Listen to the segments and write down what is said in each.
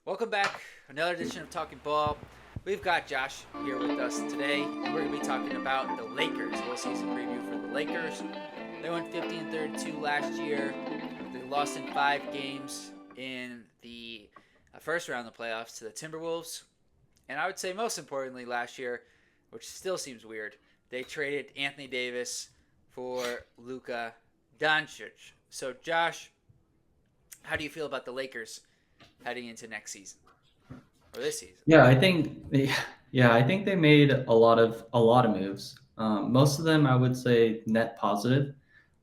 Welcome back. Another edition of Talking Ball. We've got Josh here with us today, and we're going to be talking about the Lakers. A little season preview for the Lakers. They went 50-32 last year. They lost in 5 games in the first round of the playoffs to the Timberwolves. And I would say most importantly last year, which still seems weird, they traded Anthony Davis for Luka Doncic. So Josh, how do you feel about the Lakers heading into next season or this season? Yeah, I think I think they made a lot of moves. Most of them, I would say, net positive.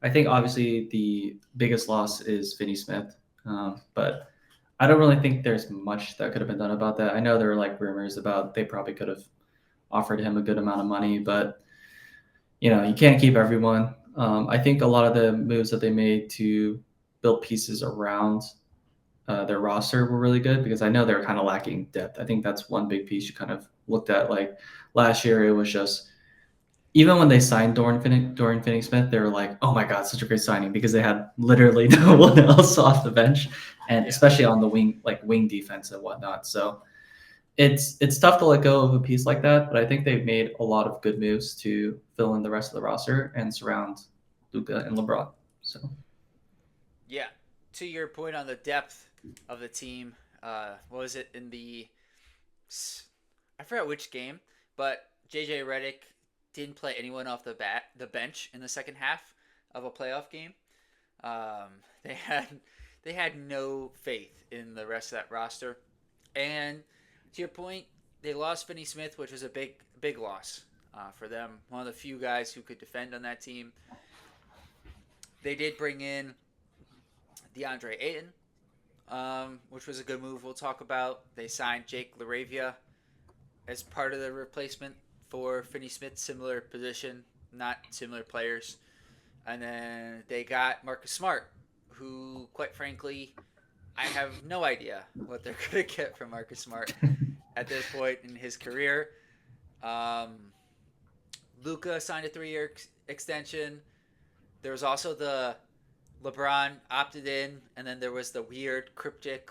I think obviously the biggest loss is Finney Smith, but I don't really think there's much that could have been done about that. I know there were like rumors about they probably could have offered him a good amount of money, but you can't keep everyone. I think a lot of the moves that they made to build pieces around their roster were really good because I know they're kind of lacking depth. I think that's one big piece you kind of looked at. Like last year, it was just even when they signed Dorian Finney-Smith, they were like, "Oh my God, such a great signing!" Because they had literally no one else off the bench, and Yeah. especially on the wing, like wing defense and whatnot. So it's tough to let go of a piece like that. But I think they've made a lot of good moves to fill in the rest of the roster and surround Luka and LeBron. So Yeah. To your point on the depth of the team, what was it in the I forgot which game, but JJ Redick didn't play anyone off the bench in the second half of a playoff game. Um, they had they had no faith in the rest of that roster, and to your point, they lost Finney Smith, which was a big loss for them. One of the few guys who could defend on that team. They did bring in Deandre Ayton, which was a good move. We'll talk about. They signed Jake LaRavia as part of the replacement for Finney Smith, similar position, not similar players. And then they got Marcus Smart, who, quite frankly, I have no idea what they're going to get from Marcus Smart at this point in his career. Um, Luka signed a 3-year extension. There was also the LeBron opted in, and then there was the weird cryptic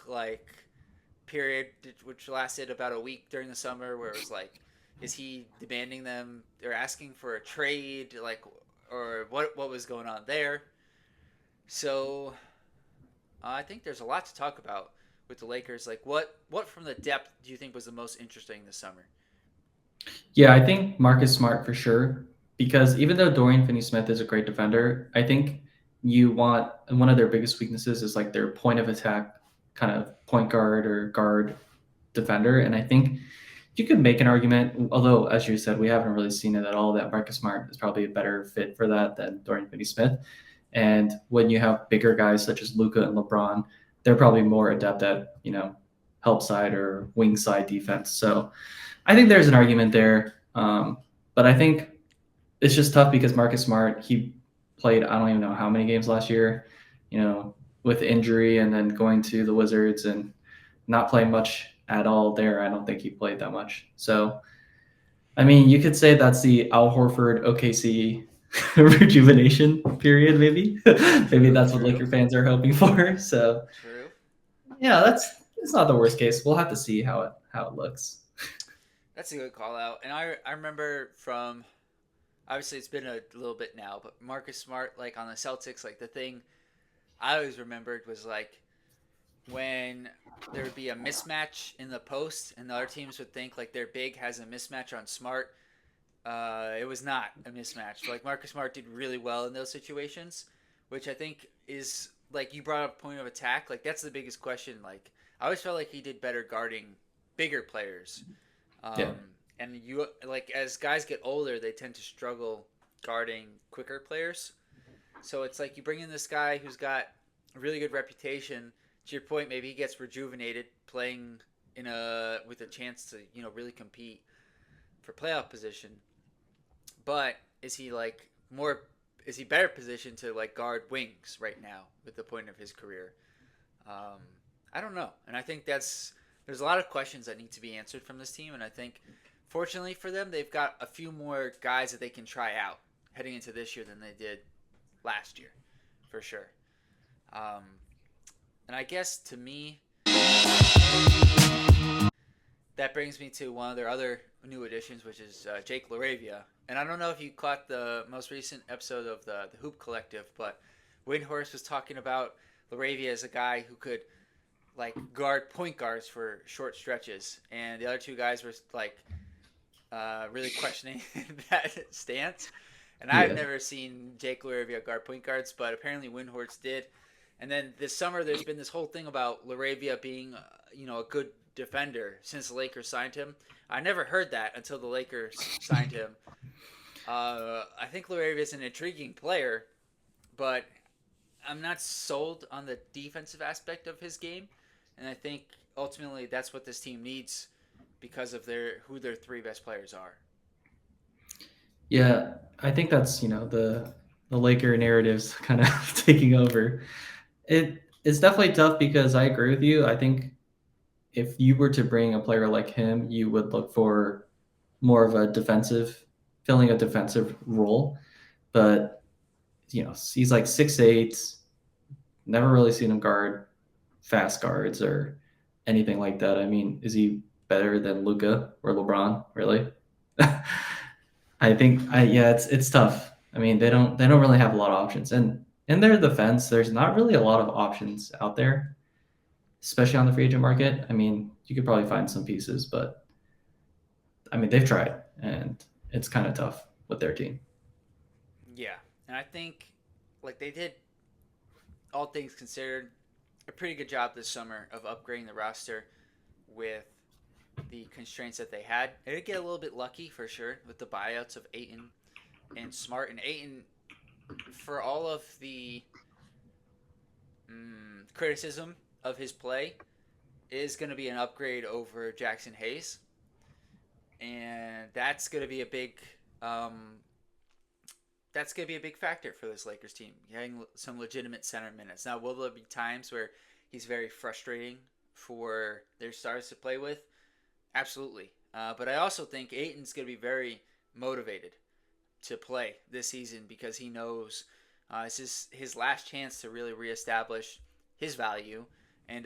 period which lasted about a week during the summer, where it was like, is he demanding them or asking for a trade, or what was going on there? So I think there's a lot to talk about with the Lakers. Like what from the depth do you think was the most interesting this summer? yeah, I think Marcus Smart for sure. Because even though Dorian Finney-Smith is a great defender, I think you want one of their biggest weaknesses is like their point of attack kind of point guard or guard defender. And I think you could make an argument, although as you said, we haven't really seen it at all, that Marcus Smart is probably a better fit for that than Dorian Finney-Smith. And when you have bigger guys such as Luka and LeBron, they're probably more adept at, help side or wing side defense. So I think there's an argument there. But I think it's just tough because Marcus Smart, he played, I don't even know how many games last year, with injury and then going to the Wizards and not playing much at all there. I don't think he played that much. So, I mean, you could say that's the Al Horford OKC rejuvenation period, maybe. Maybe True, that's what true, Laker fans are hoping for. So, true. yeah, it's not the worst case. We'll have to see how it looks. That's a good call out. And I remember from obviously it's been a little bit now, but Marcus Smart like on the Celtics, like the thing I always remembered was like when there would be a mismatch in the post and the other teams would think like their big has a mismatch on Smart. It was not a mismatch. Like Marcus Smart did really well in those situations, which I think is like you brought up point of attack. Like that's the biggest question. Like I always felt like he did better guarding bigger players. Yeah. Um, and you like as guys get older, they tend to struggle guarding quicker players. So it's like you bring in this guy who's got a really good reputation. To your point, maybe he gets rejuvenated playing in a with a chance to really compete for playoff position. But is he like more? Is he better positioned to like guard wings right now with the point of his career? Um, I don't know, and I think there's a lot of questions that need to be answered from this team, and I think fortunately for them, they've got a few more guys that they can try out heading into this year than they did last year, for sure. Um, and I guess to me, that brings me to one of their other new additions, which is Jake LaRavia. And I don't know if you caught the most recent episode of the Hoop Collective, but Windhorst was talking about LaRavia as a guy who could like guard point guards for short stretches, and the other two guys were like really questioning that stance. And I've Yeah. never seen Jake LaRavia guard point guards, but apparently Windhorst did. And then this summer, there's been this whole thing about LaRavia being, a good defender since the Lakers signed him. I never heard that until the Lakers signed him. I think LaRavia is an intriguing player, but I'm not sold on the defensive aspect of his game, and I think ultimately that's what this team needs because of their three best players are. Yeah, I think that's, the Laker narratives kind of taking over. It's definitely tough because I agree with you. I think if you were to bring a player like him, you would look for more of a defensive, filling a defensive role. But he's like 6'8". Never really seen him guard fast guards or anything like that. I mean, is he better than Luka or LeBron? Really? I think, yeah, it's tough. I mean, they don't really have a lot of options, and in their defense, there's not really a lot of options out there, especially on the free agent market. I mean, you could probably find some pieces, but I mean, they've tried, and it's kind of tough with their team. Yeah, and I think like they did, all things considered, a pretty good job this summer of upgrading the roster with the constraints that they had. They did get a little bit lucky for sure with the buyouts of Ayton and Smart. And Ayton, for all of the criticism of his play, is going to be an upgrade over Jackson Hayes, and um, that's going to be a big factor for this Lakers team. Getting some legitimate center minutes. Now, will there be times where he's very frustrating for their stars to play with? Absolutely. But I also think Aiton's going to be very motivated to play this season because he knows this is his last chance to really reestablish his value and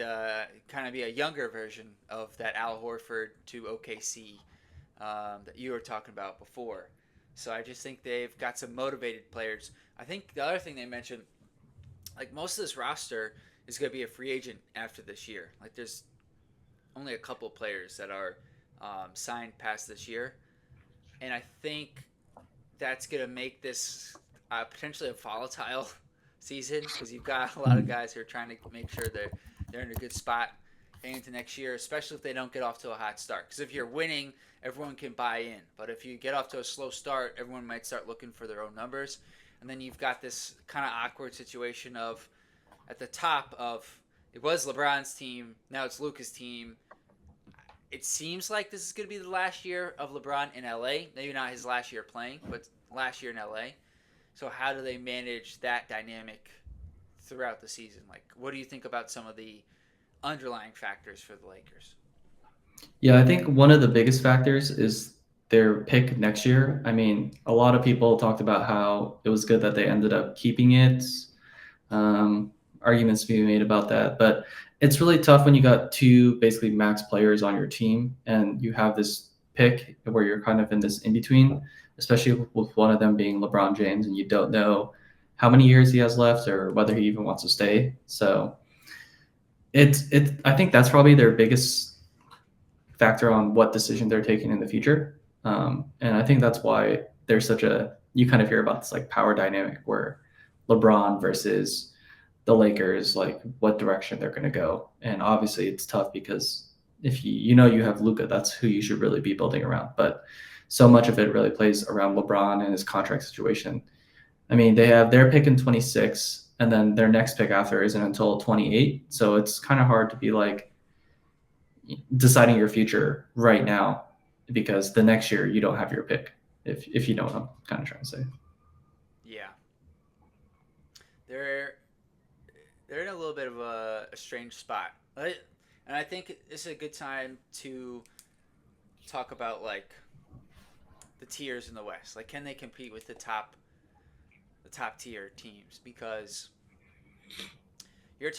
kind of be a younger version of that Al Horford to OKC that you were talking about before. So I just think they've got some motivated players. I think the other thing they mentioned, like most of this roster is going to be a free agent after this year. Like there's only a couple players that are signed past this year, and I think that's going to make this potentially a volatile season because you've got a lot of Mhm. guys who are trying to make sure they're in a good spot into next year, especially if they don't get off to a hot start. Because if you're winning, everyone can buy in, but if you get off to a slow start, everyone might start looking for their own numbers, and then you've got this kind of awkward situation of at the top of it was LeBron's team, now it's Luka's team. It seems like this is going to be the last year of LeBron in LA. Maybe not his last year playing, but last year in LA. So how do they manage that dynamic throughout the season? Like, what do you think about some of the underlying factors for the Lakers? Yeah, I think one of the biggest factors is their pick next year. I mean, a lot of people talked about how it was good that they ended up keeping it. Um, Arguments to be made about that, but it's really tough when you got two basically max players on your team and you have this pick where you're kind of in this in between, especially with one of them being LeBron James, and you don't know how many years he has left or whether he even wants to stay. So I think that's probably their biggest factor on what decision they're taking in the future. And I think that's why there's such a you kind of hear about this like power dynamic where LeBron versus the Lakers, like what direction they're going to go. And obviously, it's tough because if you have Luka, that's who you should really be building around. But so much of it really plays around LeBron and his contract situation. I mean, they have their pick in 26, and then their next pick after isn't until 28. So it's kind of hard to be like deciding your future right now because the next year you don't have your pick. If you know what I'm kind of trying to say. Yeah, they're they're in a little bit of a strange spot, right? And I think this is a good time to talk about like the tiers in the West. Like, can they compete with the top tier teams? Because you're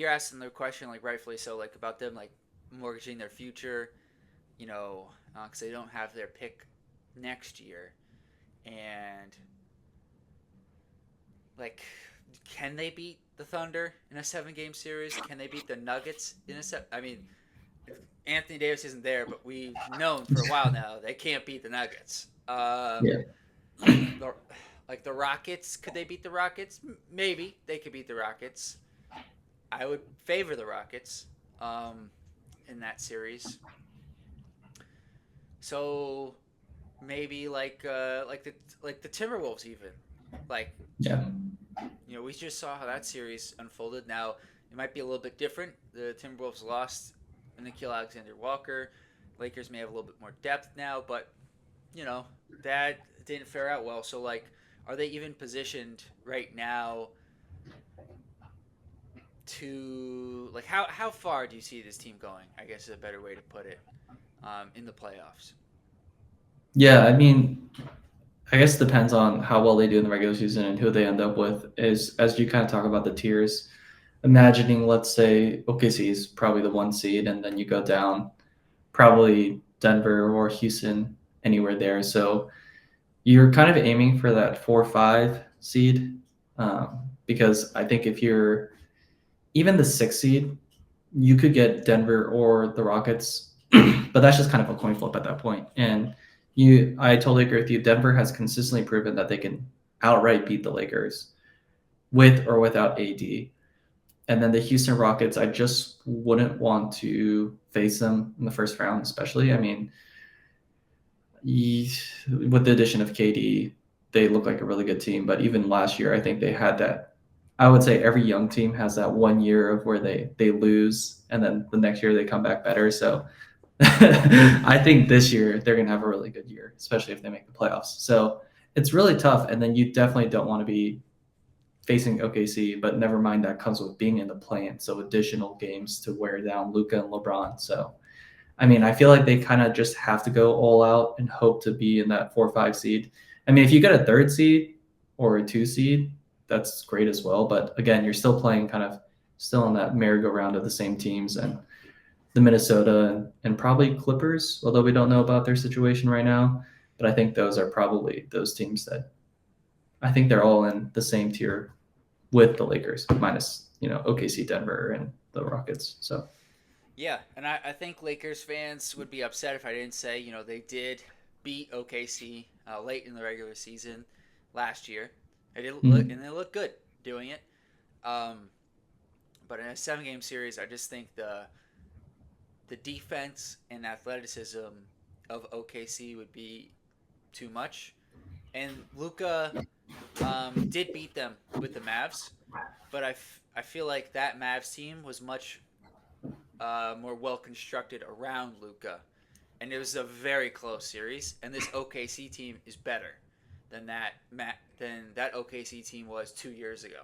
asking the question like rightfully so, like about them like mortgaging their future. because they don't have their pick next year. And, like, can they beat the Thunder in a 7-game series? Can they beat the Nuggets in a set? I mean, Anthony Davis isn't there, but we've known for a while now they can't beat the Nuggets. Yeah. The, like the Rockets, could they beat the Rockets? Maybe they could beat the Rockets. I would favor the Rockets um, in that series. So maybe like the Timberwolves even. Like Yeah. we just saw how that series unfolded. Now it might be a little bit different. The Timberwolves lost Nikhil Alexander Walker. Lakers may have a little bit more depth now, but that didn't fare out well. So like, are they even positioned right now to like how far do you see this team going? I guess is a better way to put it in the playoffs. Yeah, I mean, I guess it depends on how well they do in the regular season and who they end up with. Is as you kind of talk about the tiers, imagining let's say OKC is probably the 1 seed, and then you go down probably Denver or Houston, anywhere there. So you're kind of aiming for that 4 or 5 seed, because I think if you're even the 6 seed, you could get Denver or the Rockets, but that's just kind of a coin flip at that point. And I totally agree with you. Denver has consistently proven that they can outright beat the Lakers with or without AD. And then the Houston Rockets, I just wouldn't want to face them in the first round, especially. I mean, with the addition of KD, they look like a really good team. But even last year, I think they had that. I would say every young team has that 1 year of where they lose, and then the next year they come back better. So I think this year they're going to have a really good year, especially if they make the playoffs. So it's really tough. And then you definitely don't want to be facing OKC, but never mind that comes with being in the play-in. So additional games to wear down Luka and LeBron. So I mean, I feel like they kind of just have to go all out and hope to be in that 4 or 5 seed. I mean, if you get a 3rd seed or a 2 seed, that's great as well. But again, you're still playing kind of still in that merry-go-round of the same teams and the Minnesota and probably Clippers, although we don't know about their situation right now. But I think those are probably those teams that I think they're all in the same tier with the Lakers, minus, OKC, Denver, and the Rockets. So, Yeah, and I think Lakers fans would be upset if I didn't say they did beat OKC late in the regular season last year. They did look mm, and they looked good doing it. Um, but in a 7-game series, I just think the defense and athleticism of OKC would be too much. And Luka did beat them with the Mavs, but I feel like that Mavs team was much more well constructed around Luka, and it was a very close series. And this OKC team is better than that OKC team was 2 years ago.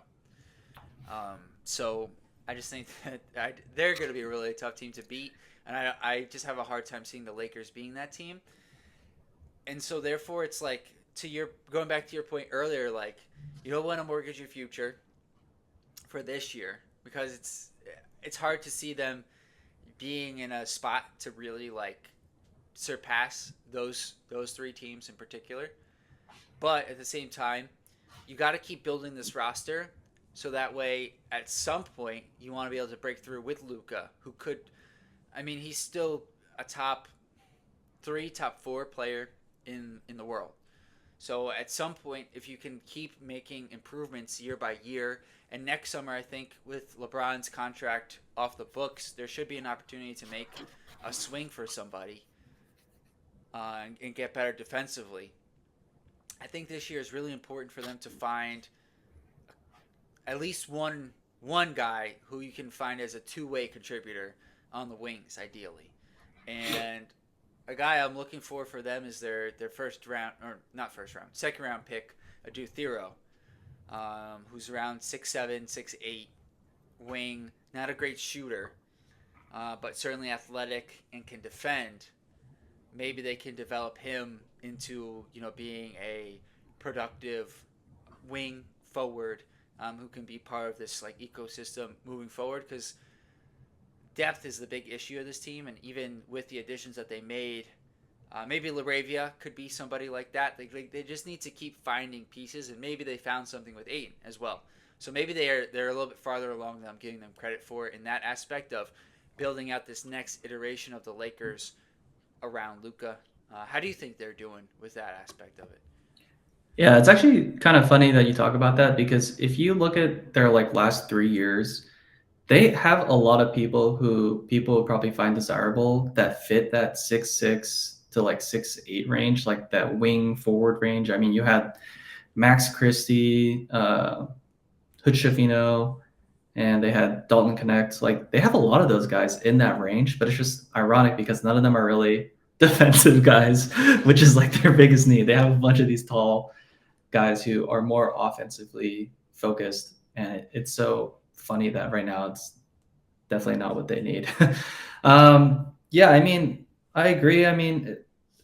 So I just think that they're going to be a really tough team to beat, and I just have a hard time seeing the Lakers being that team. And so therefore, it's like to your going back to your point earlier, like you don't want to mortgage your future for this year because it's hard to see them being in a spot to really like surpass those 3 teams in particular. But at the same time, you got to keep building this roster so that way at some point you want to be able to break through with Luka, who could. I mean, he's still a top 3, top 4 player in the world. So at some point, if you can keep making improvements year by year, and next summer, I think with LeBron's contract off the books, there should be an opportunity to make a swing for somebody and get better defensively. I think this year is really important for them to find at least one guy who you can find as a two-way contributor on the wings, ideally. And a guy I'm looking for them is their first round or not first round, second round pick, Adu Thero, who's around 6'7", 6'8", wing, not a great shooter, but certainly athletic and can defend. Maybe they can develop him into being a productive wing forward who can be part of this like ecosystem moving forward because depth is the big issue of this team, and even with the additions that they made, maybe LaRavia could be somebody like that. They just need to keep finding pieces, and maybe they found something with Ayton as well. So maybe they're a little bit farther along than I'm giving them credit for in that aspect of building out this next iteration of the Lakers around Luka. How do you think they're doing with that aspect of it? Yeah, it's actually kind of funny that you talk about that because if you look at their like last 3 years, they have a lot of people would probably find desirable that fit that 6'6" to like 6'8" range, like that wing forward range. I mean, you had Max Christie, Hood and they had Dalton Connect. Like they have a lot of those guys in that range, but it's just ironic because none of them are really defensive guys, which is like their biggest need. They have a bunch of these tall guys who are more offensively focused, and it's so funny that right now it's definitely not what they need. Yeah, I mean, I agree. I mean,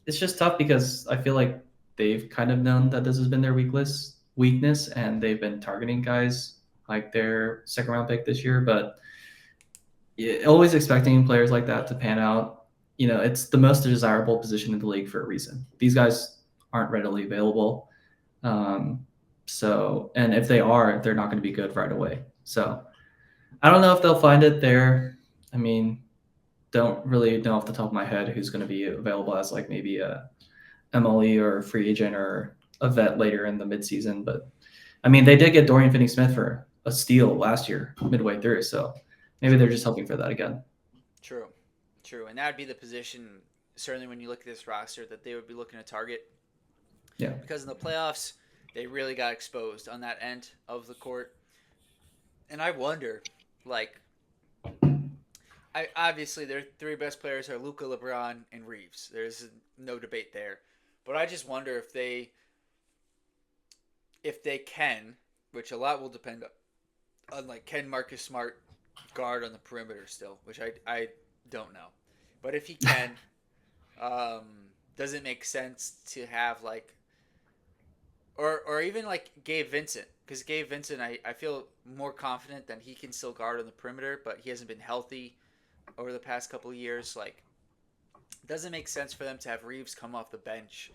it's just tough because I feel like they've kind of known that this has been their weakness, and they've been targeting guys like their second round pick this year. But yeah, always expecting players like that to pan out, it's the most desirable position in the league for a reason. These guys aren't readily available. Um, so, and if they are, they're not going to be good right away. So, I don't know if they'll find it there. I mean, don't really know off the top of my head who's going to be available as like maybe a MLE or a free agent or a vet later in the midseason. But I mean, they did get Dorian Finney-Smith for a steal last year, midway through. So maybe they're True, just hoping for that again. true, true. And that would be the position, certainly when you look at this roster, that they would be looking to target. Yeah. Because in the playoffs, they really got exposed on that end of the court. And I wonder, like, obviously their three best players are Luka, LeBron, and Reeves. There's no debate there. But I just wonder if they can, which a lot will depend on like can Marcus Smart guard on the perimeter still, which I don't know. But if he can, um, does it make sense to have like or even like Gabe Vincent? Because Gabe Vincent, I feel more confident that he can still guard on the perimeter, but he hasn't been healthy over the past couple of years. Like, does it make sense for them to have Reeves come off the bench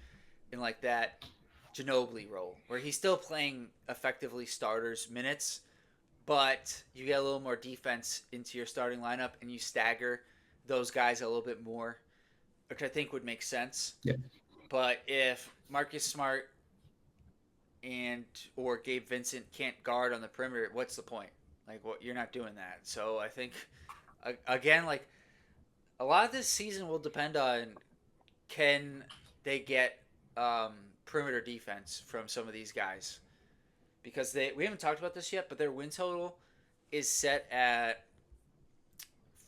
in like that Ginobili role, where he's still playing effectively starters minutes, but you get a little more defense into your starting lineup and you stagger those guys a little bit more, which I think would make sense. Yeah. But if Marcus Smart and or Gabe Vincent can't guard on the perimeter, what's the point? Like, what you're not doing that. So I think again, like a lot of this season will depend on can they get perimeter defense from some of these guys because we haven't talked about this yet, but their win total is set at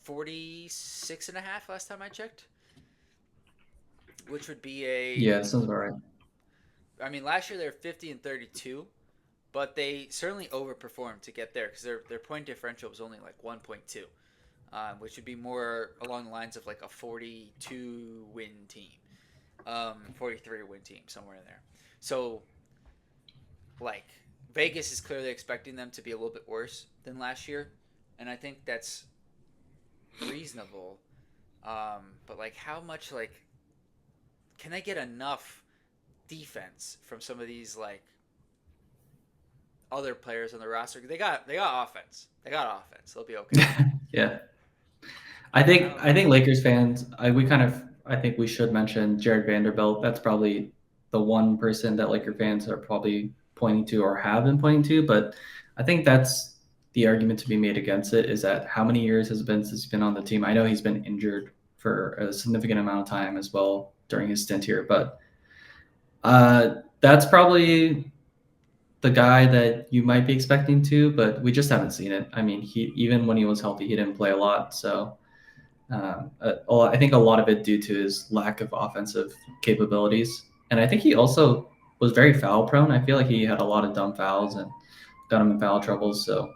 46 and a half last time I checked, which would be a Yeah, that sounds about right. I mean last year they were 50 and 32, but they certainly overperformed to get there because their point differential was only like 1.2, which would be more along the lines of like a 42 win team, 43 win team somewhere in there. So like Vegas is clearly expecting them to be a little bit worse than last year, and I think that's reasonable. But like, how much like can they get enough defense from some of these like other players on the roster? They got offense. They got offense. They'll be okay. Yeah. I I think don't I know. think Lakers fans, I think we should mention Jared Vanderbilt. That's probably the one person that Laker fans are probably pointing to or have been pointing to. But I think that's the argument to be made against it is that how many years has it been since he's been on the team? I know he's been injured for a significant amount of time as well during his stint here, but that's probably the guy that you might be expecting to, but we just haven't seen it. I mean, he even when he was healthy, he didn't play a lot, so I think a lot of it due to his lack of offensive capabilities, and I think he also was very foul prone. I feel like he had a lot of dumb fouls and got him in foul troubles. So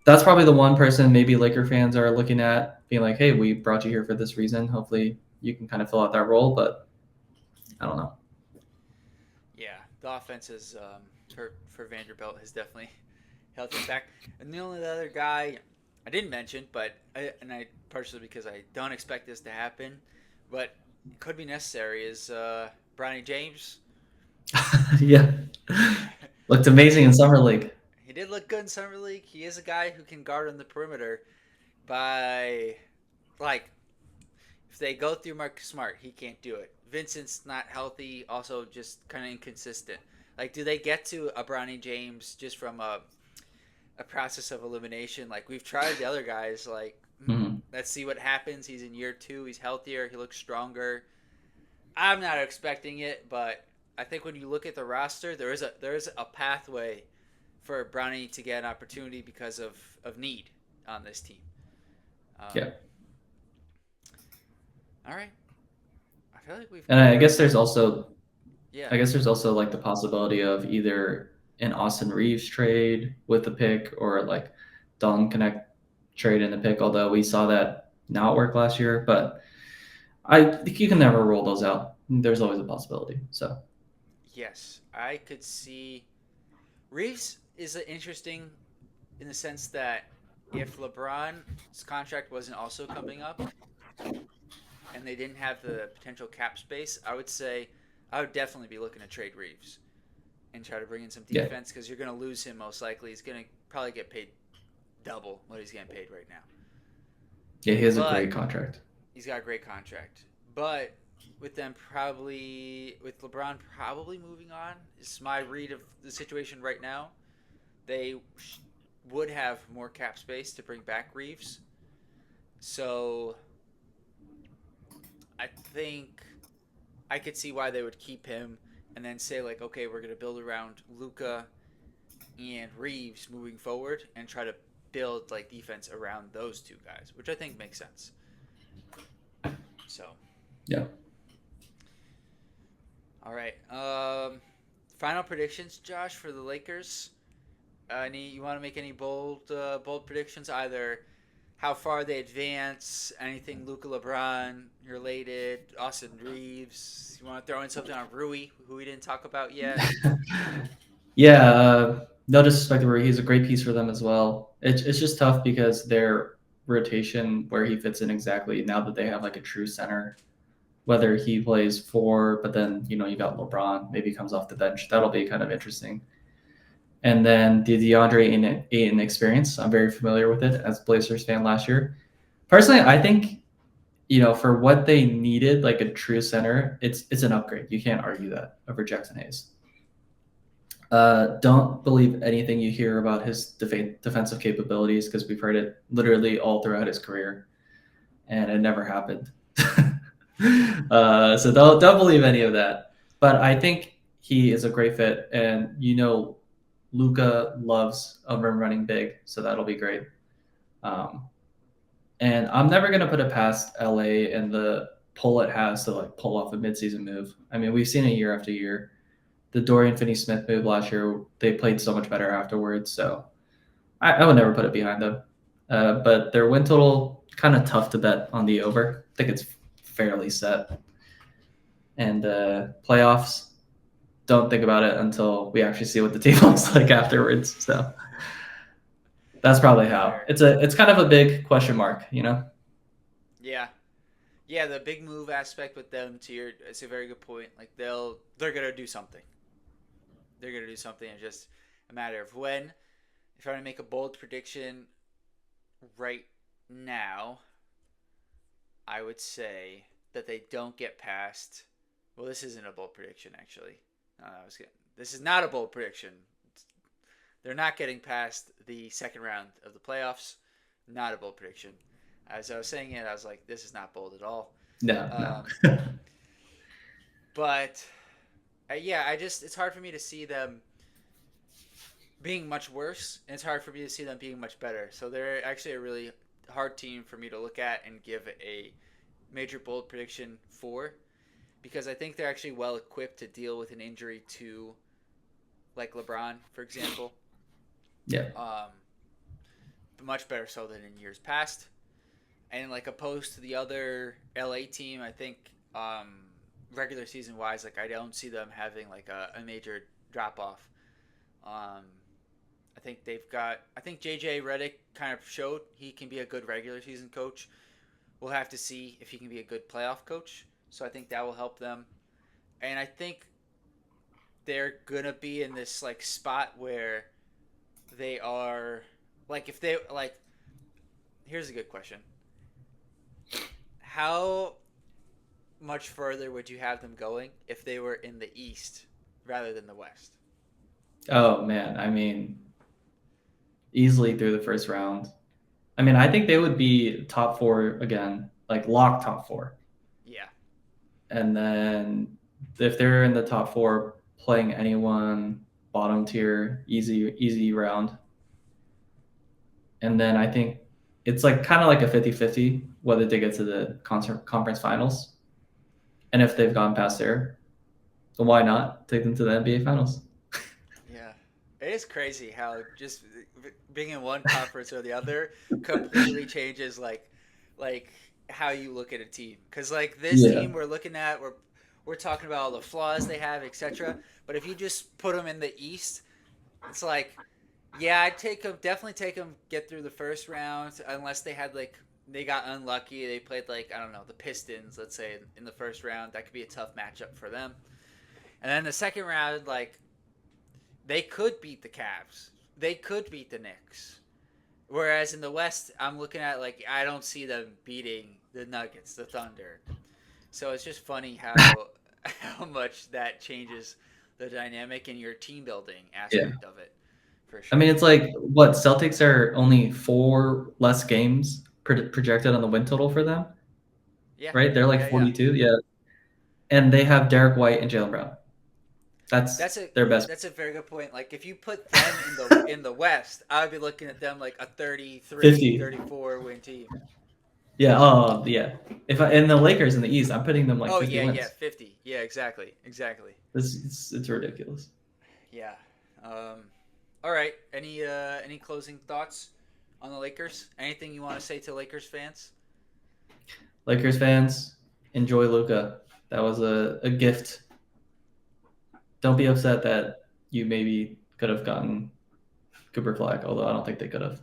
that's probably the one person maybe Laker fans are looking at, being like, "Hey, we brought you here for this reason. Hopefully, you can kind of fill out that role." But I don't know. Yeah, the offense is for Vanderbilt has definitely held him back. And the only other guy I didn't mention, and I partially because I don't expect this to happen, but it could be necessary is Bronny James. Yeah. Looked I amazing think in summer league. he did look good in summer league. He is a guy who can guard on the perimeter by like if they go through Marcus Smart, he can't do it. Vincent's not healthy, also just kind of inconsistent. Like, do they get to a Bronny James just from a process of elimination? Like, we've tried the other guys. Like, Mhm. let's see what happens. He's in year 2. He's healthier. He looks stronger. I'm not expecting it, but I think when you look at the roster, there is a pathway for Bronny to get an opportunity because of need on this team. Um, Yeah. all right, I feel like we've And I guess covered. there's also Yeah, I guess there's also like the possibility of either an Austin Reeves trade with the pick or like Don Connect trade in the pick, although we saw that not work last year. But I think you can never rule those out. There's always a possibility. So yes, I could see Reeves is interesting in the sense that if LeBron's contract wasn't also coming up and they didn't have the potential cap space, I would say I would definitely be looking to trade Reeves and try to bring in some yeah, defense because you're going to lose him most likely. He's going to probably get paid double what he's getting paid right now. yeah, he has a But great contract. he's got a great contract. But with LeBron probably moving on, is my read of the situation right now. They would have more cap space to bring back Reeves. So I think I could see why they would keep him and then say like, okay, we're gonna build around Luka and Reeves moving forward and try to build like defense around those two guys, which I think makes sense. So, Yeah. all right. Final predictions, Josh, for the Lakers. Any you want to make any bold predictions? Either how far they advance, anything Luka LeBron related, Austin Reeves. You want to throw in something on Rui, who we didn't talk about yet? Yeah, no disrespect to Rui, he's a great piece for them as well. It's just tough because their rotation, where he fits in exactly now that they have like a true center, whether he plays four, but then you got LeBron, maybe comes off the bench. That'll be kind of interesting. And then the Ayton experience, I'm very familiar with it as a Blazers fan last year. Personally, I think for what they needed, like a true center, it's an upgrade. You can't argue that over Jackson Hayes. Don't believe anything you hear about his defensive capabilities because we've heard it literally all throughout his career, and it never happened. So don't believe any of that. But I think he is a great fit, and Luka loves a rim running big, so that'll be great. Um, and I'm never gonna put it past LA and the pull it has to like pull off a midseason move. I mean, we've seen it year after year. The Dorian Finney-Smith move last year, they played so much better afterwards. So I would never put it behind them. But their win total kind of tough to bet on the over. I think it's fairly set. And playoffs, don't think about it until we actually see what the team looks like afterwards. So that's probably how. Fair. It's kind of a big question mark. Yeah, yeah. The big move aspect with them, it's a very good point. Like they're gonna do something. They're gonna do something. It's just a matter of when. If I want to make a bold prediction right now, I would say that they don't get past. Well, this isn't a bold prediction, actually. This is not a bold prediction. They're not getting past the second round of the playoffs. Not a bold prediction. As I was saying it, I was like, this is not bold at all. No, Um, no. but yeah, it's hard for me to see them being much worse, and it's hard for me to see them being much better. So they're actually a really hard team for me to look at and give a major bold prediction for because I think they're actually well equipped to deal with an injury to like LeBron, for example. Yeah. Um, but much better so than in years past. And like opposed to the other LA team, I think regular season wise, like I don't see them having like a major drop off. I think they've got. I think JJ Redick kind of showed he can be a good regular season coach. We'll have to see if he can be a good playoff coach. So I think that will help them. And I think they're gonna be in this like spot where they are like if they like. Here's a good question: how much further would you have them going if they were in the East rather than the West? Oh man, I mean, easily through the first round. I mean, I think they would be top four again, like lock top four. Yeah. And then if they're in the top four, playing anyone bottom tier, easy round. And then I think it's like kind of like a 50-50 whether they get to the conference finals. And if they've gone past there, then why not take them to the NBA finals? Yeah. It is crazy how just being in one conference or the other completely changes like how you look at a team. Cuz like this Yeah. team we're looking at we're talking about all the flaws they have, etc. But if you just put them in the East, it's like yeah, I'd take them definitely take them get through the first round unless they had like they got unlucky. They played like I don't know, the Pistons, let's say in the first round. That could be a tough matchup for them. And then the second round like they could beat the Cavs. They could beat the Knicks. Whereas in the West, I'm looking at like I don't see them beating the Nuggets, the Thunder. So it's just funny how much that changes the dynamic in your team building Yeah. aspect of it, for I mean, sure. it's like what Celtics are only four less games projected on the win total for them, Yeah, right? They're like yeah, yeah. 42. Yeah. And they have Derek White and Jalen Brown. That's That's a their best that's a very good point. Like if you put them in the West, I would be looking at them like a 33, 50. 34 win team. Yeah. Oh, yeah. If I, and the Lakers in the East, I'm putting them like Oh 50 yeah, yeah, wins. 50. Yeah, exactly, exactly. It's ridiculous. Yeah. All right. Any closing thoughts on the Lakers? Anything you want to say to Lakers fans? Lakers fans, enjoy Luka. That was a gift. Don't be upset that you maybe could have gotten Cooper Flag, although I don't think they could have.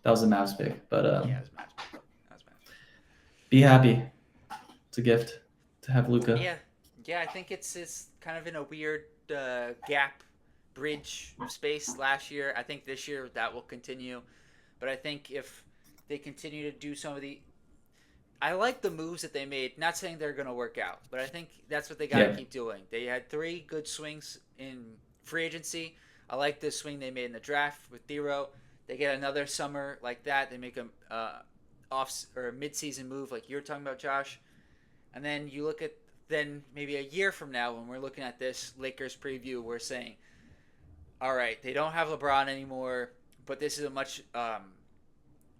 That was a Mavs pick, but Yeah, it was Mavs pick. That was Mavs pick. be happy. It's a gift to have Luka. Yeah, yeah. I think it's kind of in a weird gap bridge space last year. I think this year that will continue, but I think if they continue to do some of the I like the moves that they made. Not saying they're going to work out, but I think that's what they got to Yeah, keep doing. They had three good swings in free agency. I like the swing they made in the draft with Thero. They get another summer like that. They make a off or a mid-season move like you were talking about, Josh. And then you look at then maybe a year from now when we're looking at this Lakers preview, we're saying, all right, they don't have LeBron anymore, but this is a much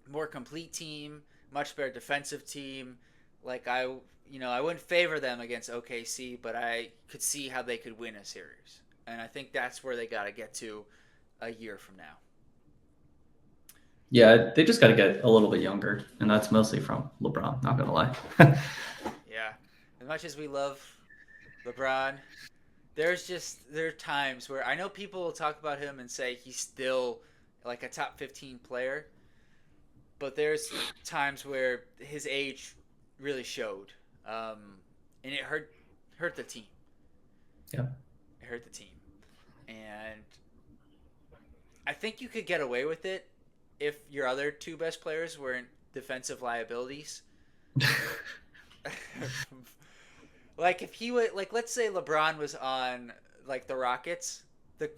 more complete team, much better defensive team. Like I wouldn't favor them against OKC, but I could see how they could win a series, and I think that's where they got to get to a year from now. yeah. They just got to get a little bit younger, and that's mostly from LeBron. Not gonna lie. Yeah, as much as we love LeBron, there are times where I know people will talk about him and say he's still like a top 15 player, but there's times where his age really showed, and it hurt the team. Yeah. It hurt the team, and I think you could get away with it if your other two best players weren't defensive liabilities. Like if he would like let's say LeBron was on like the Rockets, the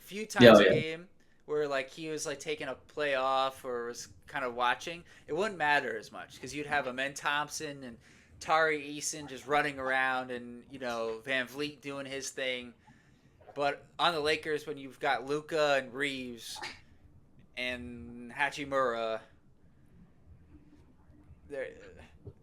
few Yeah. times Oh, a yeah. game where like he was like taking a play off or was kind of watching, it wouldn't matter as much because you'd have Amen Thompson and Tari Eason just running around and Van Vliet doing his thing. But on the Lakers, when you've got Luka and Reeves and Hachimura,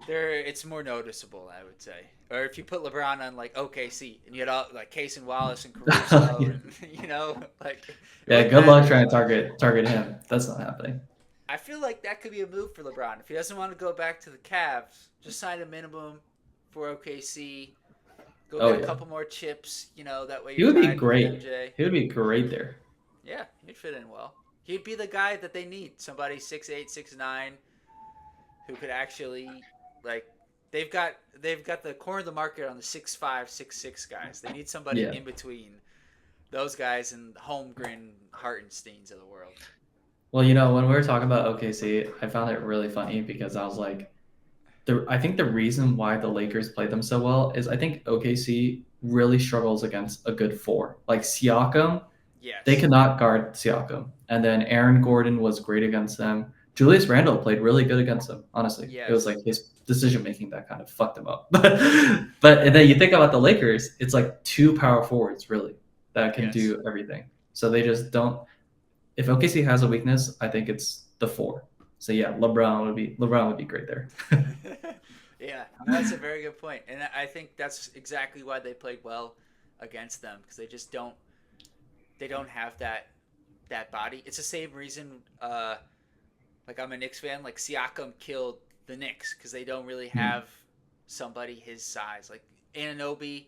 they're, it's more noticeable, I would say. Or if you put LeBron on like OKC and you had all like Case and Wallace and Caruso, Yeah. and like it Yeah. wouldn't Good matter luck as trying to much. target him. That's not happening. I feel like that could be a move for LeBron if he doesn't want to go back to the Cavs. Just sign a minimum for OKC. Go Oh get a yeah. couple more chips. That way He you're would be tied with great. MJ. He would be great there. Yeah, he'd fit in well. He'd be the guy that they need. Somebody 6'8", 6'9", who could actually like. They've got the corner of the market on the 6'5", 6'6" guys. They need somebody Yeah. in between those guys and Holmgren, Hartensteins of the world. Well, when we were talking about OKC, I found it really funny because I was like, I think the reason why the Lakers played them so well is I think OKC really struggles against a good four. Like Siakam, they Yes. could not guard Siakam. And then Aaron Gordon was great against them. Julius Randle played really good against them, honestly. It was like Yes. his decision making that kind of fucked him up. But and then you think about the Lakers, it's like two power forwards really that can Yes. do everything. So they just don't. If OKC has a weakness, I think it's the four. So yeah, LeBron would be great there. Yeah, that's a very good point, and I think that's exactly why they played well against them because they don't have that body. It's the same reason. Like I'm a Knicks fan. Like Siakam killed the Knicks because they don't really Hmm. have somebody his size. Like Anunoby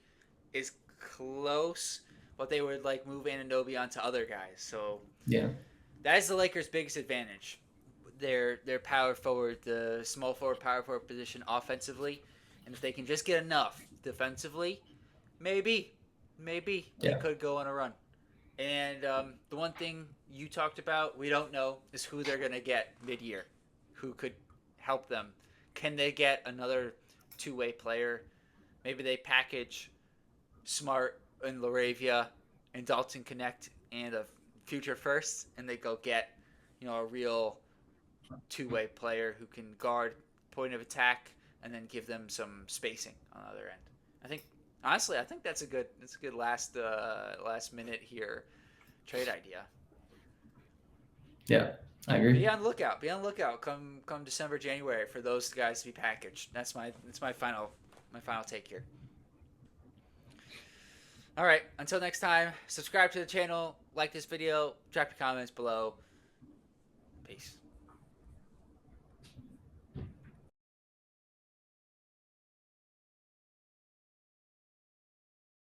is close, but they would like move Anunoby onto other guys. So Yeah. that is the Lakers' biggest advantage. Their power forward, the small forward, power forward position offensively, and if they can just get enough defensively, maybe they Yeah. could go on a run. And the one thing you talked about, we don't know, is who they're gonna get mid-year, who could help them. Can they get another two-way player? Maybe they package Smart and LaRavia and Dalton Connect and a future first, and they go get a real two-way player who can guard point of attack and then give them some spacing on the other end. I think honestly, I think that's a good last minute here trade idea. Yeah. I agree. Be on lookout. Be on lookout. Come December, January for those guys to be packaged. That's my final take here. All right. Until next time, subscribe to the channel, like this video, drop your comments below. Peace.